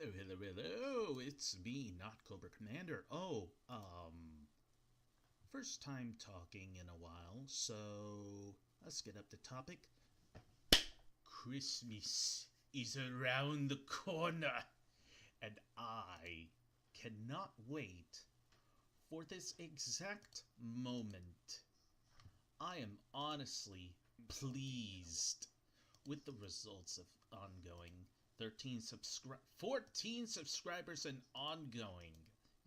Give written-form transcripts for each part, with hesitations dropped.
Hello, hello, hello. It's me, NotCobraCommander. First time talking in a while, so let's get up to topic. Christmas is around the corner, and I cannot wait for this exact moment. I am honestly pleased with the results of ongoing 14 subscribers and ongoing.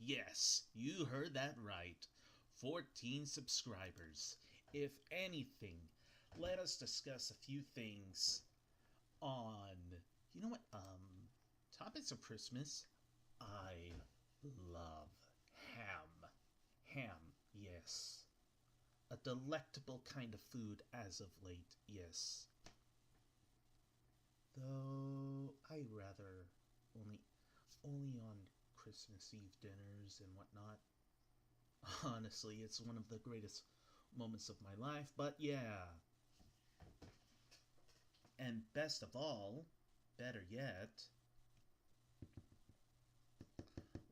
Yes, you heard that right. 14 subscribers. If anything, let us discuss a few things on, topics of Christmas. I love ham. Ham, yes. A delectable kind of food as of late, yes. Though I rather only on Christmas Eve dinners and whatnot. Honestly, it's one of the greatest moments of my life, but yeah. And best of all, better yet,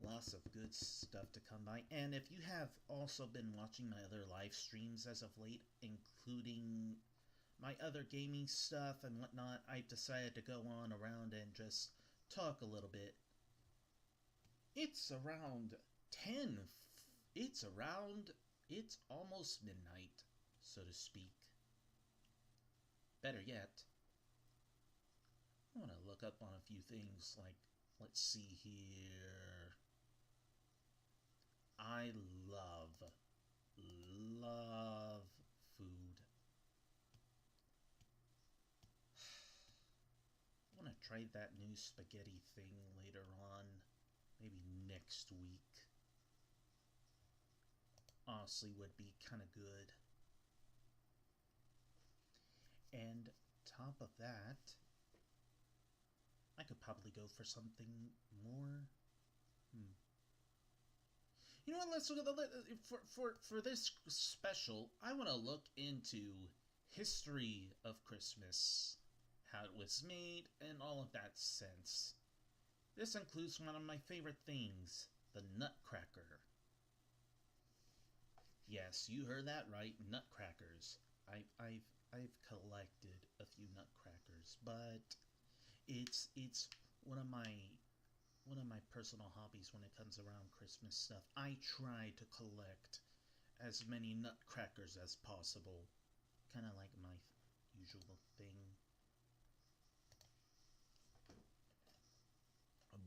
lots of good stuff to come by. And if you have also been watching my other live streams as of late, including my other gaming stuff and whatnot, I've decided to go on around and just talk a little bit. It's around 10. It's almost midnight, so to speak. Better yet, I want to look up on a few things like, let's see here. I love food. I want to try that new spaghetti thing later on, maybe next week. Honestly, would be kind of good. And top of that, I could probably go for something more. You know what? Let's look at for this special. I want to look into history of Christmas, how it was made, and all of that sense. This includes one of my favorite things, the Nutcracker. Yes, you heard that right, nutcrackers. I've collected a few nutcrackers, but it's one of my personal hobbies when it comes around Christmas stuff. I try to collect as many nutcrackers as possible. Kind of like my usual thing.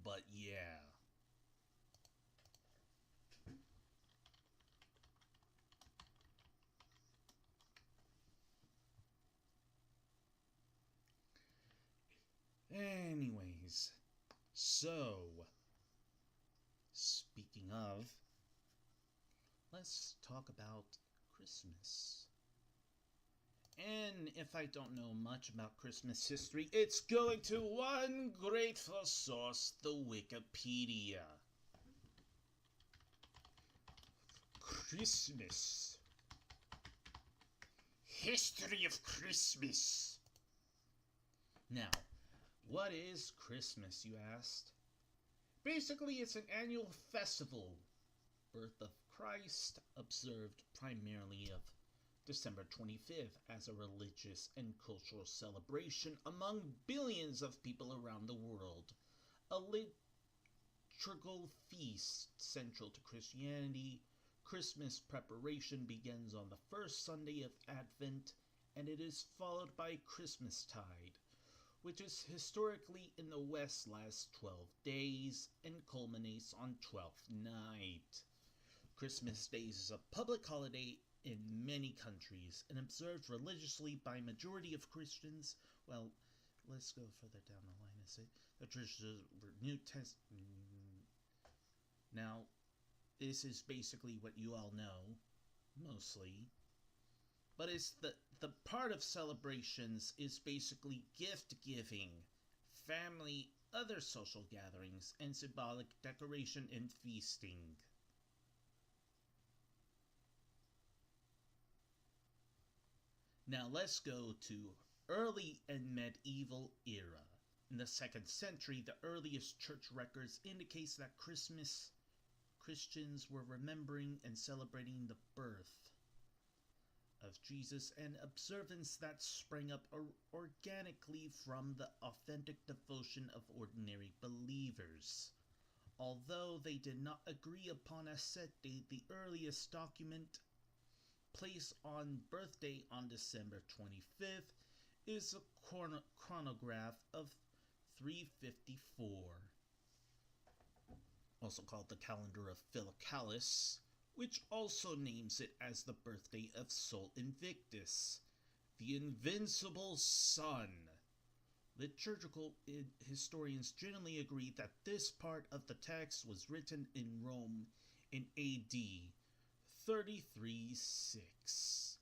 But yeah. Anyways, so speaking of, let's talk about Christmas. And if I don't know much about Christmas history, it's going to one grateful source, the Wikipedia. Christmas. History of Christmas. Now, what is Christmas, you asked? Basically, it's an annual festival, birth of Christ, observed primarily of December 25th as a religious and cultural celebration among billions of people around the world. A liturgical feast central to Christianity, Christmas preparation begins on the first Sunday of Advent, and it is followed by Christmastide, which is historically in the West lasts 12 days and culminates on 12th night. Christmas Days is a public holiday in many countries and observed religiously by majority of Christians. Well, let's go further down the line and say the traditions were New Testament. Now, this is basically what you all know, mostly. But it's the part of celebrations is basically gift giving, family, other social gatherings, and symbolic decoration and feasting. Now let's go to early and medieval era. In the 2nd century, the earliest church records indicates that Christians were remembering and celebrating the birth of Jesus, an observance that sprang up organically from the authentic devotion of ordinary believers. Although they did not agree upon a set date, the earliest document placed on birthday on December 25th is a chronograph of 354, also called the calendar of Philocalus, which also names it as the birthday of Sol Invictus, the invincible sun. Liturgical historians generally agree that this part of the text was written in Rome in AD 33-6.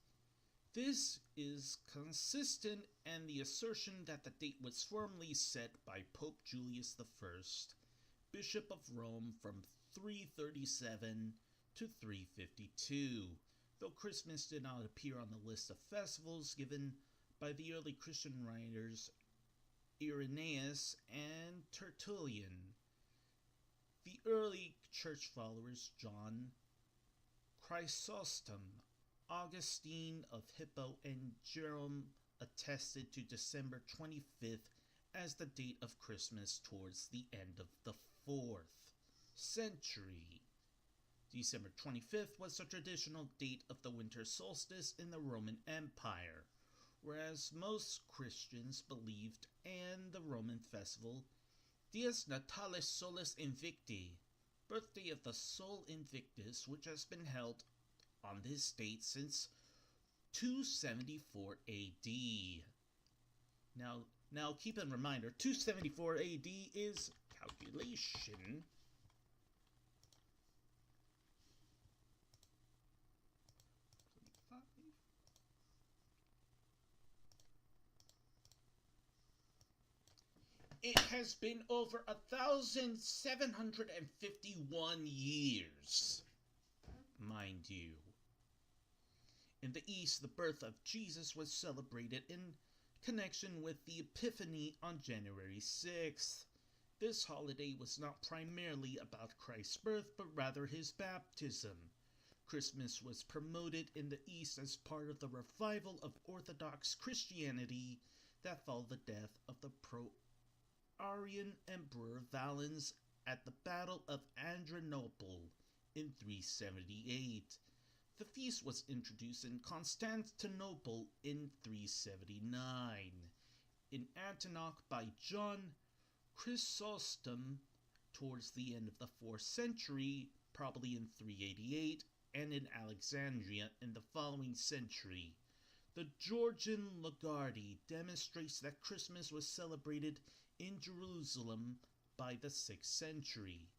This is consistent, and the assertion that the date was formally set by Pope Julius I, Bishop of Rome, from 337 to 352, though Christmas did not appear on the list of festivals given by the early Christian writers Irenaeus and Tertullian. The early church followers John Chrysostom, Augustine of Hippo, and Jerome attested to December 25th as the date of Christmas towards the end of the 4th century. December 25th was the traditional date of the winter solstice in the Roman Empire, whereas most Christians believed in the Roman festival Dies Natalis Solis Invicti, birthday of the Sol Invictus, which has been held on this date since 274 AD. Now keep in reminder, 274 AD is calculation. It has been over 1,751 years, mind you. In the East, the birth of Jesus was celebrated in connection with the Epiphany on January 6th. This holiday was not primarily about Christ's birth, but rather his baptism. Christmas was promoted in the East as part of the revival of Orthodox Christianity that followed the death of the Arian Emperor Valens at the Battle of Adrianople in 378. The feast was introduced in Constantinople in 379. In Antioch by John Chrysostom towards the end of the 4th century, probably in 388, and in Alexandria in the following century. The Georgian Lagarde demonstrates that Christmas was celebrated in Jerusalem by the 6th century.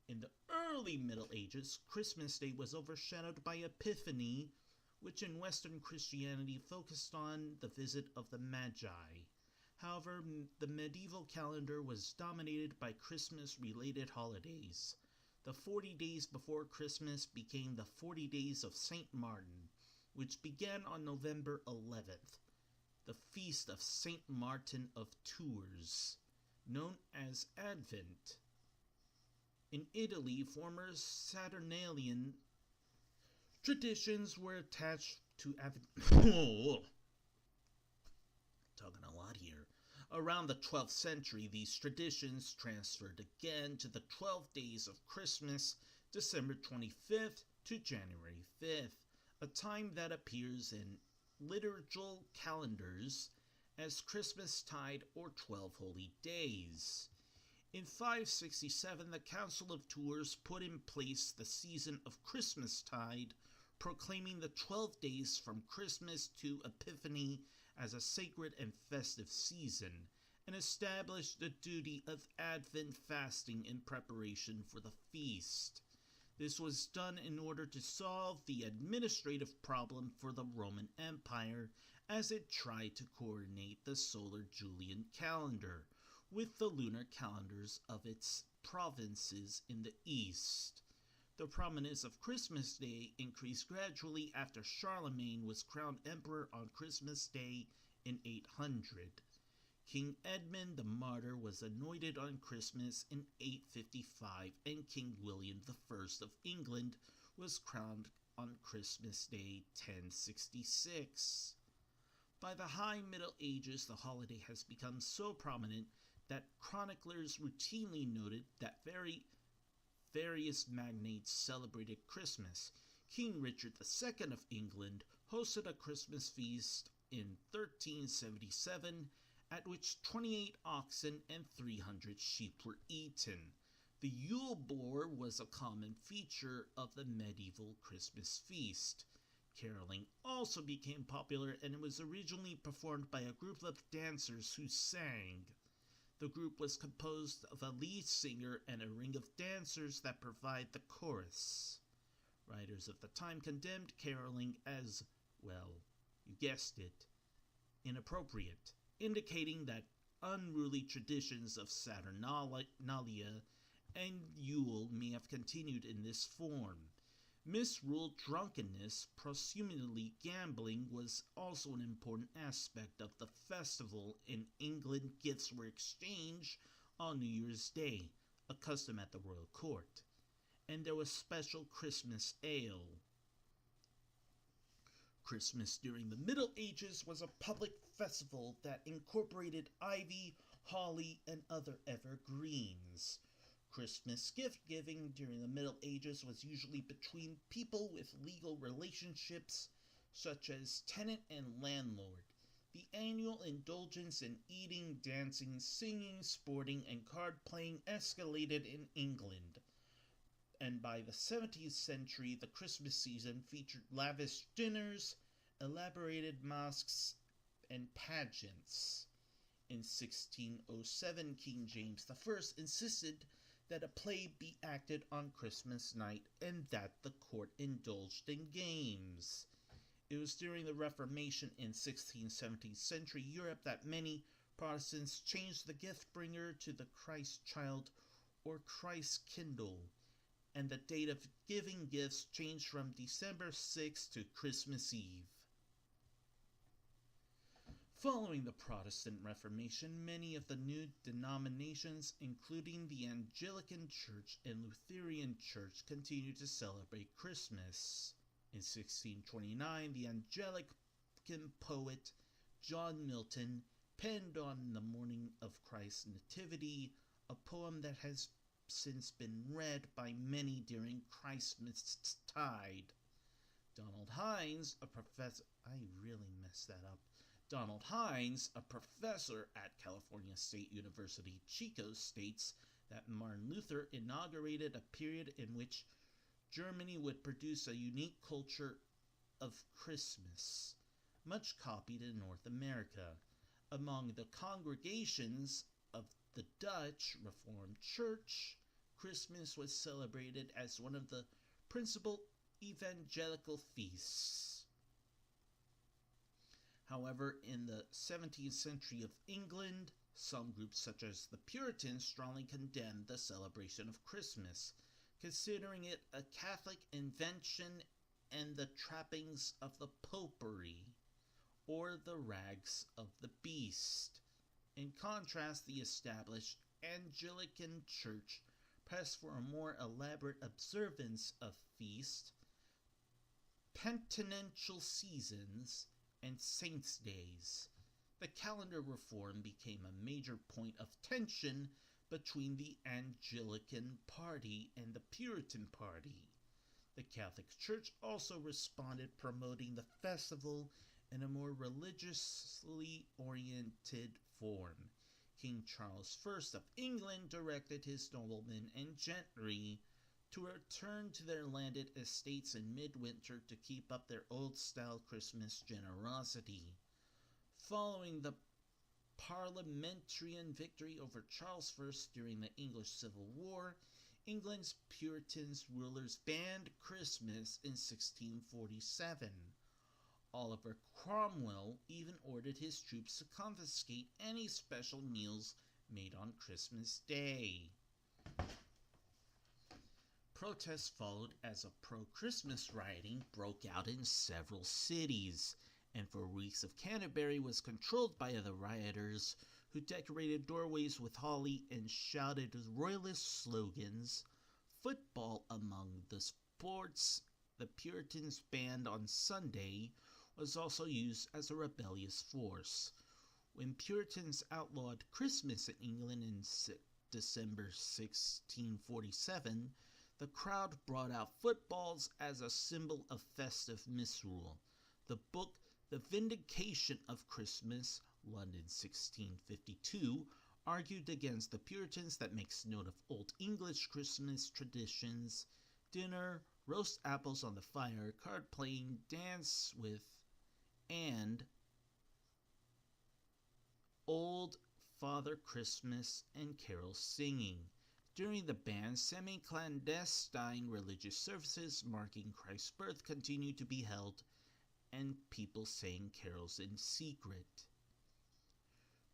In the early Middle Ages, Christmas Day was overshadowed by Epiphany, which in Western Christianity focused on the visit of the Magi. However, the medieval calendar was dominated by Christmas-related holidays. The 40 days before Christmas became the 40 days of St. Martin, which began on November 11th, the feast of St. Martin of Tours, known as Advent. In Italy, former Saturnalian traditions were attached to Advent. Talking a lot here. Around the 12th century, these traditions transferred again to the 12 days of Christmas, December 25th to January 5th, a time that appears in liturgical calendars as Christmastide or 12 Holy Days. In 567, the Council of Tours put in place the season of Christmastide, proclaiming the 12 days from Christmas to Epiphany as a sacred and festive season, and established the duty of Advent fasting in preparation for the feast. This was done in order to solve the administrative problem for the Roman Empire as it tried to coordinate the solar Julian calendar with the lunar calendars of its provinces in the east. The prominence of Christmas Day increased gradually after Charlemagne was crowned emperor on Christmas Day in 800. King Edmund the Martyr was anointed on Christmas in 855, and King William I of England was crowned on Christmas Day 1066. By the High Middle Ages, the holiday has become so prominent that chroniclers routinely noted that various magnates celebrated Christmas. King Richard II of England hosted a Christmas feast in 1377, at which 28 oxen and 300 sheep were eaten. The Yule boar was a common feature of the medieval Christmas feast. Caroling also became popular, and it was originally performed by a group of dancers who sang. The group was composed of a lead singer and a ring of dancers that provide the chorus. Writers of the time condemned caroling as, well, you guessed it, inappropriate, indicating that unruly traditions of Saturnalia and Yule may have continued in this form. Misruled drunkenness, presumably gambling, was also an important aspect of the festival. In England, gifts were exchanged on New Year's Day, a custom at the royal court, and there was special Christmas ale. Christmas during the Middle Ages was a public festival that incorporated ivy, holly, and other evergreens. Christmas gift-giving during the Middle Ages was usually between people with legal relationships, such as tenant and landlord. The annual indulgence in eating, dancing, singing, sporting, and card-playing escalated in England, and by the 17th century, the Christmas season featured lavish dinners, elaborated masques, and pageants. In 1607, King James I insisted that a play be acted on Christmas night and that the court indulged in games. It was during the Reformation in 16th, 17th century Europe that many Protestants changed the gift bringer to the Christ child or Christ kindle, and the date of giving gifts changed from December 6th to Christmas Eve. Following the Protestant Reformation, many of the new denominations, including the Anglican Church and Lutheran Church, continued to celebrate Christmas. In 1629, the Anglican poet John Milton penned on the morning of Christ's Nativity a poem that has since been read by many during Christmas tide. Donald Hines, a professor at California State University, Chico, states that Martin Luther inaugurated a period in which Germany would produce a unique culture of Christmas, much copied in North America. Among the congregations of the Dutch Reformed Church, Christmas was celebrated as one of the principal evangelical feasts. However, in the 17th century of England, some groups such as the Puritans strongly condemned the celebration of Christmas, considering it a Catholic invention and the trappings of the popery, or the rags of the beast. In contrast, the established Anglican Church pressed for a more elaborate observance of feast, penitential seasons, and saints' days. The calendar reform became a major point of tension between the Anglican Party and the Puritan Party. The Catholic Church also responded, promoting the festival in a more religiously oriented form. King Charles I of England directed his noblemen and gentry to return to their landed estates in midwinter to keep up their old-style Christmas generosity. Following the parliamentarian victory over Charles I during the English Civil War, England's Puritan rulers banned Christmas in 1647. Oliver Cromwell even ordered his troops to confiscate any special meals made on Christmas Day. Protests followed as a pro-Christmas rioting broke out in several cities, and for weeks of Canterbury was controlled by the rioters who decorated doorways with holly and shouted royalist slogans. Football among the sports the Puritans banned on Sunday was also used as a rebellious force. When Puritans outlawed Christmas in England in December 1647, the crowd brought out footballs as a symbol of festive misrule. The book The Vindication of Christmas, London 1652, argued against the Puritans that makes note of Old English Christmas traditions, dinner, roast apples on the fire, card playing, dance with, and Old Father Christmas and carol singing. During the ban, semi-clandestine religious services marking Christ's birth continued to be held, and people sang carols in secret.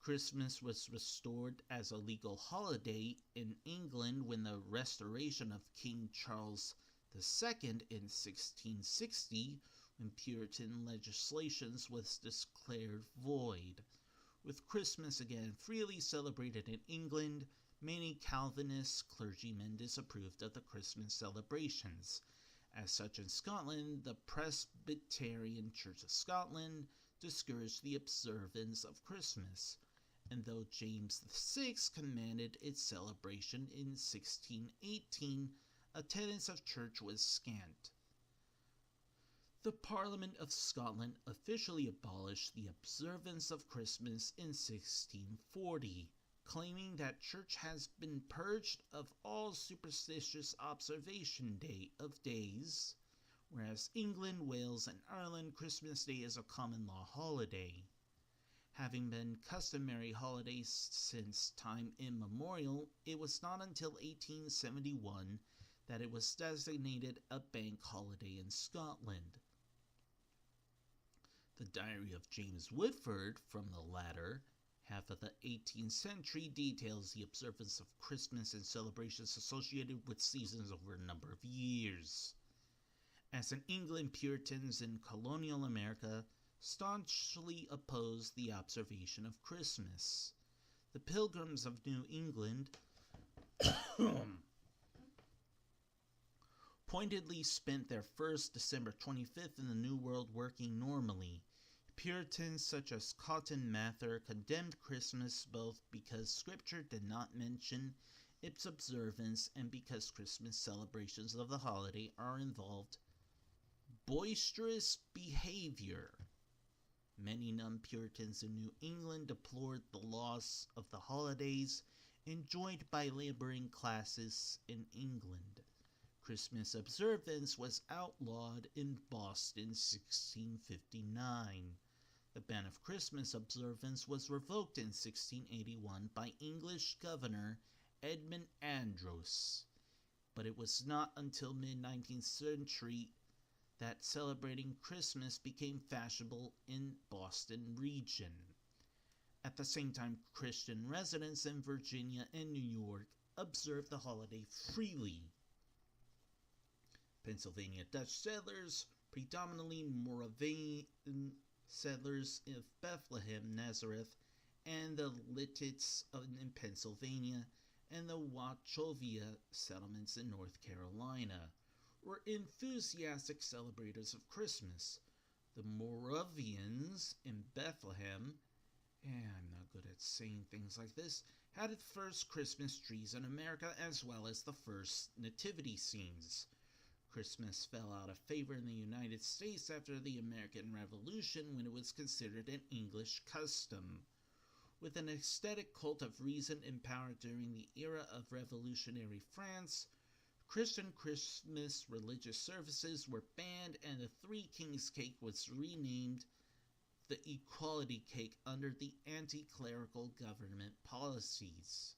Christmas was restored as a legal holiday in England when the restoration of King Charles II in 1660, when Puritan legislation was declared void. With Christmas again freely celebrated in England, many Calvinist clergymen disapproved of the Christmas celebrations. As such, in Scotland, the Presbyterian Church of Scotland discouraged the observance of Christmas, and though James VI commanded its celebration in 1618, attendance of church was scant. The Parliament of Scotland officially abolished the observance of Christmas in 1640, claiming that church has been purged of all superstitious observation of days, whereas England, Wales, and Ireland Christmas Day is a common law holiday. Having been customary holidays since time immemorial, it was not until 1871 that it was designated a bank holiday in Scotland. The Diary of James Whitford, from the latter half of the 18th century, details the observance of Christmas and celebrations associated with seasons over a number of years. As in England, Puritans in colonial America staunchly opposed the observation of Christmas. The Pilgrims of New England pointedly spent their first December 25th in the New World working normally. Puritans such as Cotton Mather condemned Christmas both because Scripture did not mention its observance and because Christmas celebrations of the holiday are involved boisterous behavior. Many non-Puritans in New England deplored the loss of the holidays enjoyed by laboring classes in England. Christmas observance was outlawed in Boston 1659. The ban of Christmas observance was revoked in 1681 by English Governor Edmund Andros, but it was not until mid-19th century that celebrating Christmas became fashionable in Boston region. At the same time, Christian residents in Virginia and New York observed the holiday freely. Pennsylvania Dutch settlers, predominantly Moravian settlers of Bethlehem, Nazareth, and the Littits in Pennsylvania, and the Wachovia settlements in North Carolina, were enthusiastic celebrators of Christmas. The Moravians in Bethlehem, and I'm not good at saying things like this, had the first Christmas trees in America as well as the first nativity scenes. Christmas fell out of favor in the United States after the American Revolution when it was considered an English custom. With an aesthetic cult of reason in power during the era of revolutionary France, Christian Christmas religious services were banned and the Three Kings cake was renamed the Equality Cake under the anti-clerical government policies.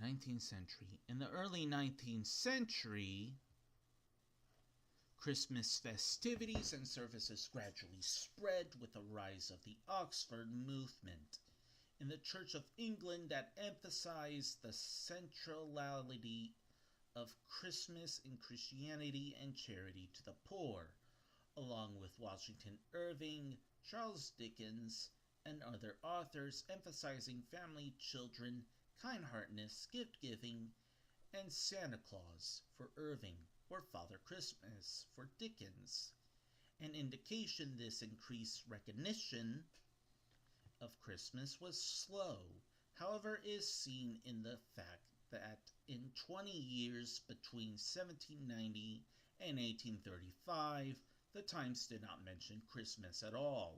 19th century. In the early 19th century, Christmas festivities and services gradually spread with the rise of the Oxford movement. in the Church of England that emphasized the centrality of Christmas in Christianity and charity to the poor, along with Washington Irving, Charles Dickens, and other authors emphasizing family, children, kind-heartedness, gift-giving, and Santa Claus for Irving, or Father Christmas for Dickens. An indication this increased recognition of Christmas was slow, however, is seen in the fact that in 20 years between 1790 and 1835, the Times did not mention Christmas at all.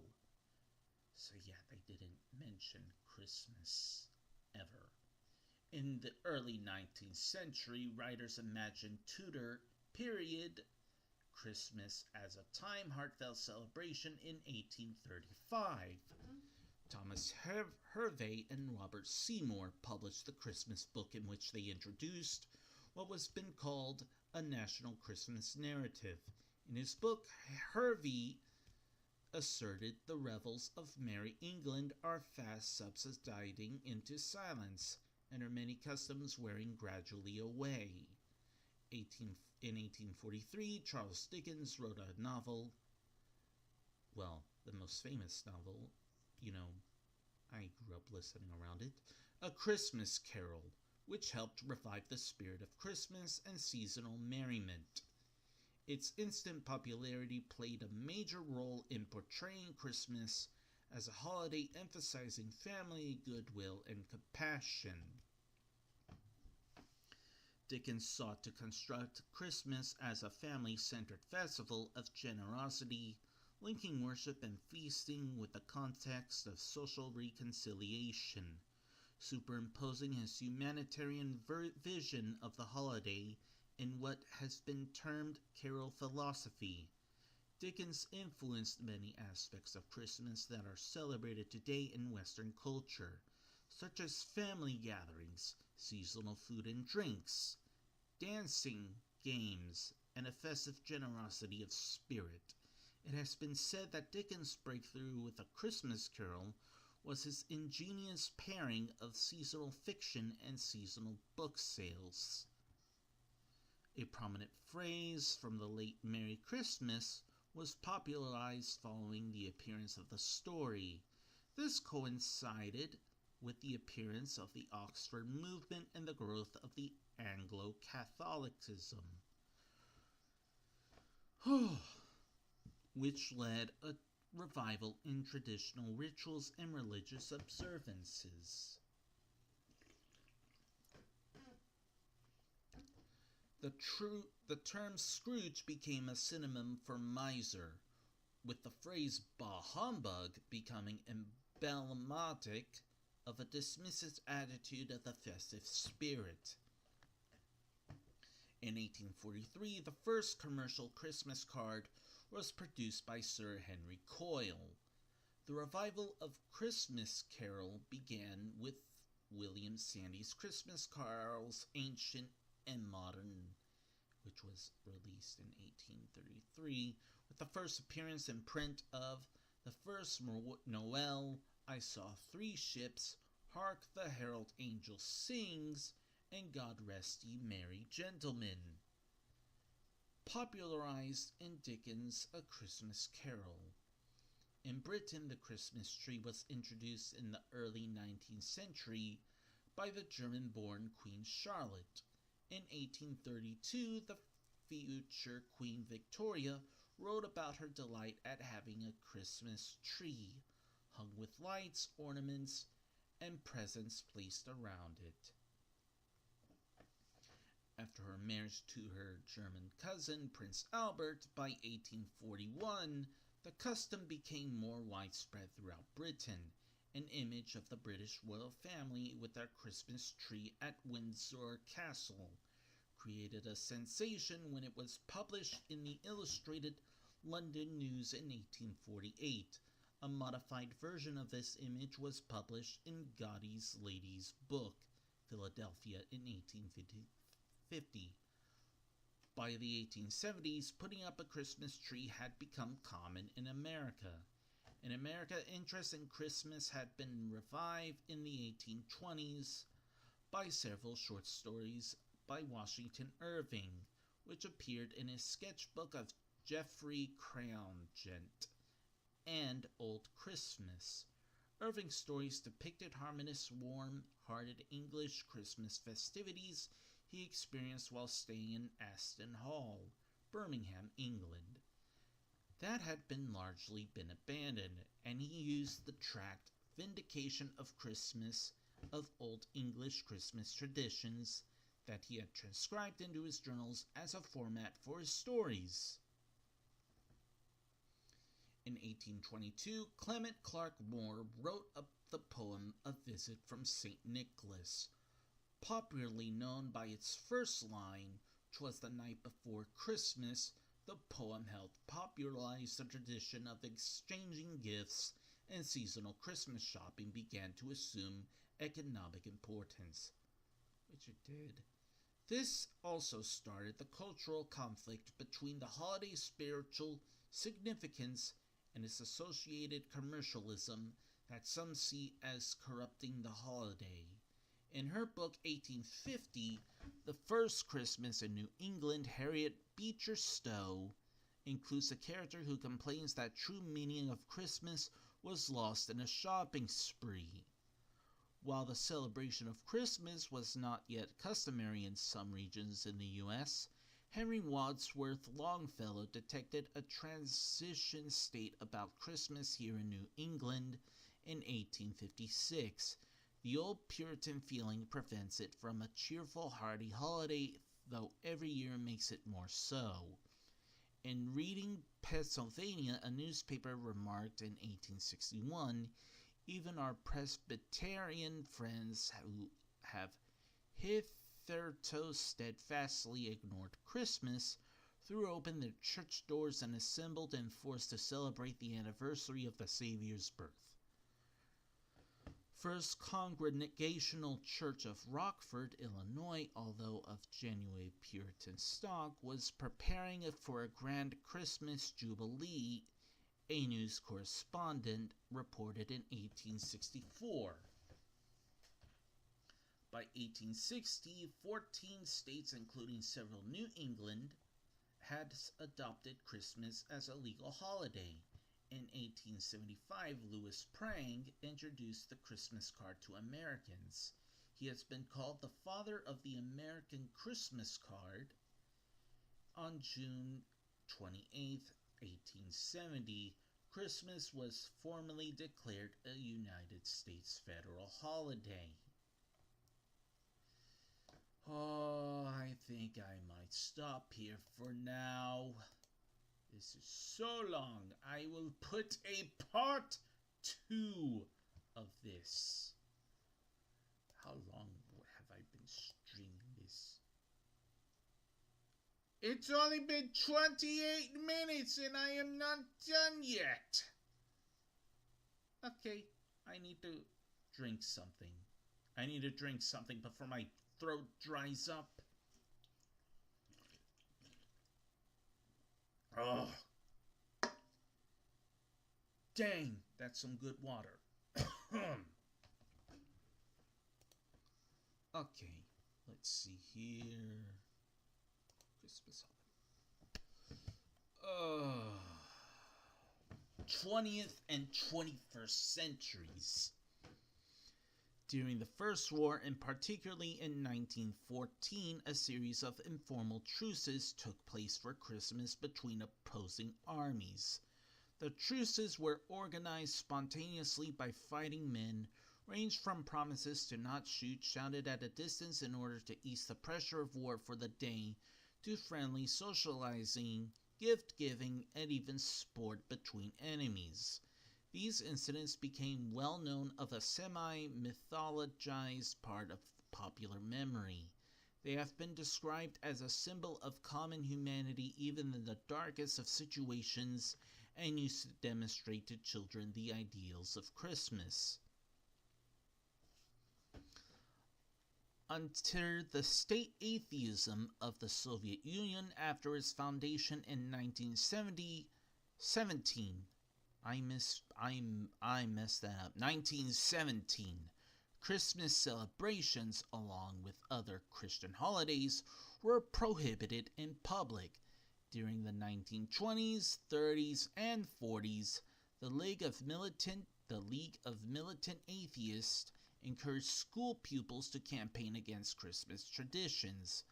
So yeah, they didn't mention Christmas ever. In the early 19th century, writers imagined Tudor period Christmas as a time heartfelt celebration in 1835. Thomas Hervey and Robert Seymour published the Christmas book, in which they introduced what was been called a national Christmas narrative. In his book, Hervey asserted the revels of Merry England are fast subsiding into silence, and her many customs wearing gradually away. In 1843, Charles Dickens wrote a novel, well, the most famous novel, I grew up listening around it, A Christmas Carol, which helped revive the spirit of Christmas and seasonal merriment. Its instant popularity played a major role in portraying Christmas as a holiday emphasizing family, goodwill, and compassion. Dickens sought to construct Christmas as a family-centered festival of generosity, linking worship and feasting with the context of social reconciliation, superimposing his humanitarian vision of the holiday in what has been termed carol philosophy. Dickens influenced many aspects of Christmas that are celebrated today in Western culture, such as family gatherings, seasonal food and drinks, dancing, games, and a festive generosity of spirit. It has been said that Dickens' breakthrough with A Christmas Carol was his ingenious pairing of seasonal fiction and seasonal book sales. A prominent phrase from the late Merry Christmas was popularized following the appearance of the story. This coincided with the appearance of the Oxford movement and the growth of the Anglo-Catholicism, which led a revival in traditional rituals and religious observances. The term Scrooge became a synonym for miser, with the phrase bah humbug becoming emblematic of a dismissive attitude of the festive spirit. In 1843, the first commercial Christmas card was produced by Sir Henry Coyle. The revival of Christmas Carol began with William Sandy's Christmas Carols, Ancient and Modern, which was released in 1833, with the first appearance in print of The First Noel, I Saw Three Ships, Hark the Herald Angel Sings, and God Rest Ye Merry Gentlemen. Popularized in Dickens' A Christmas Carol. In Britain, the Christmas tree was introduced in the early 19th century by the German-born Queen Charlotte. In 1832, the future Queen Victoria wrote about her delight at having a Christmas tree, hung with lights, ornaments, and presents placed around it. After her marriage to her German cousin, Prince Albert, by 1841, the custom became more widespread throughout Britain. An image of the British royal family with their Christmas tree at Windsor Castle created a sensation when it was published in the Illustrated London News in 1848. A modified version of this image was published in Godey's Lady's Book, Philadelphia, in 1850. By the 1870s, putting up a Christmas tree had become common in America. In America, interest in Christmas had been revived in the 1820s by several short stories by Washington Irving, which appeared in his sketchbook of Geoffrey Craigengelt and Old Christmas. Irving's stories depicted harmonious, warm-hearted English Christmas festivities he experienced while staying in Aston Hall, Birmingham, England. That had largely been abandoned, and he used the tract Vindication of Christmas of Old English Christmas Traditions that he had transcribed into his journals as a format for his stories. In 1822, Clement Clarke Moore wrote up the poem A Visit from St. Nicholas, popularly known by its first line, "'Twas the night before Christmas." The poem helped popularize the tradition of exchanging gifts, and seasonal Christmas shopping began to assume economic importance, which it did. This also started the cultural conflict between the holiday's spiritual significance and its associated commercialism that some see as corrupting the holiday. In her book 1850, The First Christmas in New England, Harriet Beecher Stowe includes a character who complains that true meaning of Christmas was lost in a shopping spree. While the celebration of Christmas was not yet customary in some regions in the U.S., Henry Wadsworth Longfellow detected a transition state about Christmas here in New England in 1856. The old Puritan feeling prevents it from a cheerful, hearty holiday, though every year makes it more so. In Reading Pennsylvania, a newspaper remarked in 1861, "Even our Presbyterian friends who have hitherto steadfastly ignored Christmas threw open their church doors and assembled in force to celebrate the anniversary of the Savior's birth." First Congregational Church of Rockford, Illinois, although of genuine Puritan stock, was preparing for a grand Christmas jubilee, a news correspondent reported in 1864. By 1860, 14 states, including several New England, had adopted Christmas as a legal holiday. In 1875, Louis Prang introduced the Christmas card to Americans. He has been called the father of the American Christmas card. On June 28, 1870, Christmas was formally declared a United States federal holiday. Oh, I think I might stop here for now. This is so long. I will put a part 2 of this. How long have I been streaming this? It's only been 28 minutes and I am not done yet. Okay, I need to drink something. I need to drink something before my throat dries up. Oh, dang, that's some good water. Okay, let's see here. Christmas holiday. 20th and 21st centuries. During the First War, and particularly in 1914, a series of informal truces took place for Christmas between opposing armies. The truces were organized spontaneously by fighting men, ranged from promises to not shoot shouted at a distance in order to ease the pressure of war for the day, to friendly socializing, gift-giving, and even sport between enemies. These incidents became well known of a semi-mythologized part of popular memory. They have been described as a symbol of common humanity even in the darkest of situations, and used to demonstrate to children the ideals of Christmas. Until the state atheism of the Soviet Union after its foundation in 1917, I messed that up. 1917. Christmas celebrations, along with other Christian holidays, were prohibited in public. During the 1920s, 30s, and 40s, the League of Militant Atheists encouraged school pupils to campaign against Christmas traditions,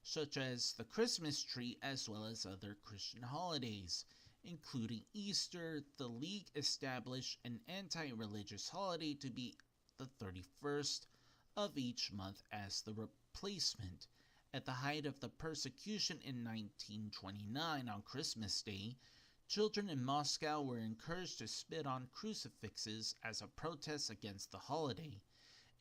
such as the Christmas tree as well as other Christian holidays, including Easter. The League established an anti-religious holiday to be the 31st of each month as the replacement. At the height of the persecution in 1929 on Christmas Day, children in Moscow were encouraged to spit on crucifixes as a protest against the holiday.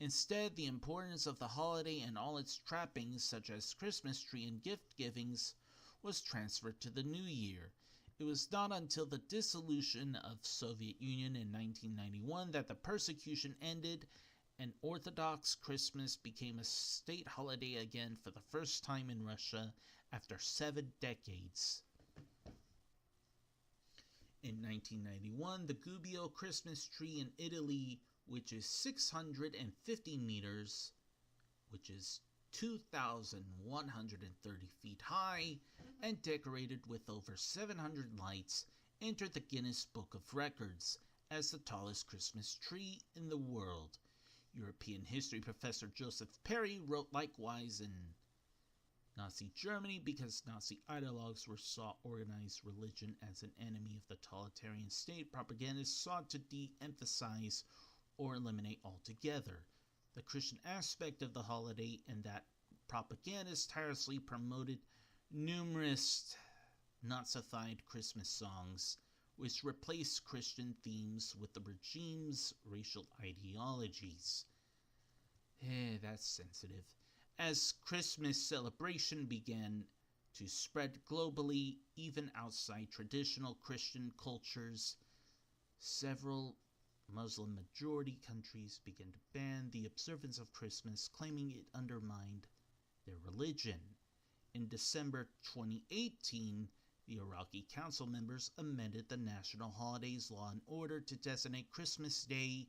Instead, the importance of the holiday and all its trappings, such as Christmas tree and gift givings, was transferred to the new year. It was not until the dissolution of Soviet Union in 1991 that the persecution ended and Orthodox Christmas became a state holiday again for the first time in Russia after 7 decades. In 1991, the Gubbio Christmas tree in Italy, which is 650 meters, which is 2,130 feet high, and decorated with over 700 lights, entered the Guinness Book of Records as the tallest Christmas tree in the world. European history professor Joseph Perry wrote likewise in Nazi Germany, because Nazi ideologues saw organized religion as an enemy of the totalitarian state, propagandists sought to de-emphasize or eliminate altogether the Christian aspect of the holiday, and that propagandists tirelessly promoted numerous Nazified Christmas songs which replaced Christian themes with the regime's racial ideologies. That's sensitive. As Christmas celebration began to spread globally, even outside traditional Christian cultures, several Muslim-majority countries began to ban the observance of Christmas, claiming it undermined their religion. In December 2018, the Iraqi council members amended the national holidays law in order to designate Christmas Day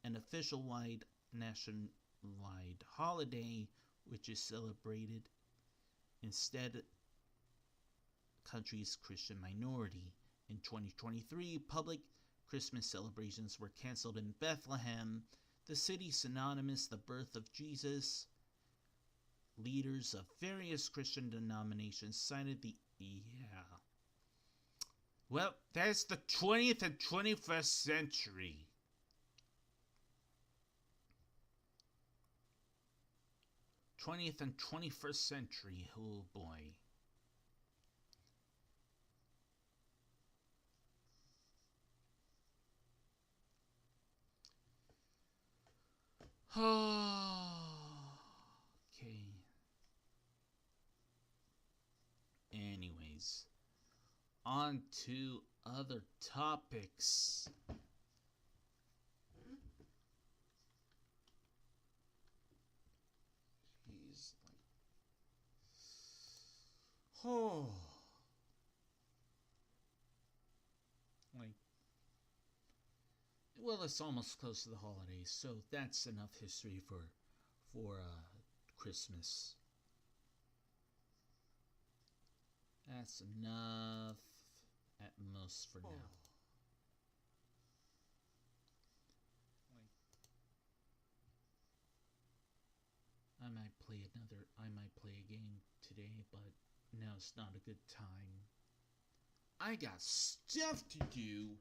an official-wide nationwide holiday, which is celebrated instead country's Christian minority. In 2023, public Christmas celebrations were canceled in Bethlehem, the city synonymous the birth of Jesus. Leaders of various Christian denominations cited the Well, that's the 20th and 21st century. '20th and 21st century, oh boy. Okay. Anyways, on to other topics. Jeez. Oh. Well, it's almost close to the holidays, so that's enough history for Christmas. That's enough at most for now. I might play a game today, but now it's not a good time. I got stuff to do,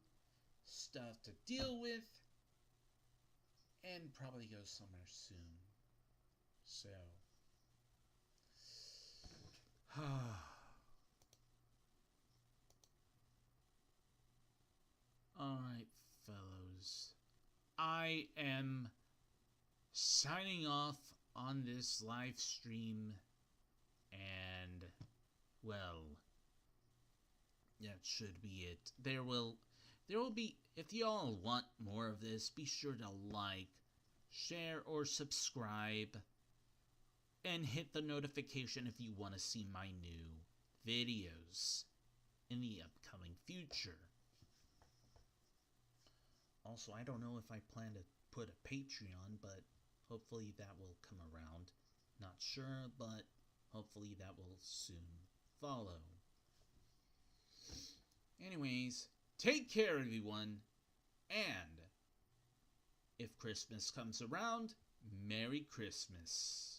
stuff to deal with, and probably go somewhere soon. So, alright, fellows. I am signing off on this live stream, and, well, that should be it. There will be, if y'all want more of this, be sure to like, share, or subscribe, and hit the notification if you want to see my new videos in the upcoming future. Also, I don't know if I plan to put a Patreon, but hopefully that will come around. Not sure, but hopefully that will soon follow. Anyways, take care, everyone, and if Christmas comes around, Merry Christmas.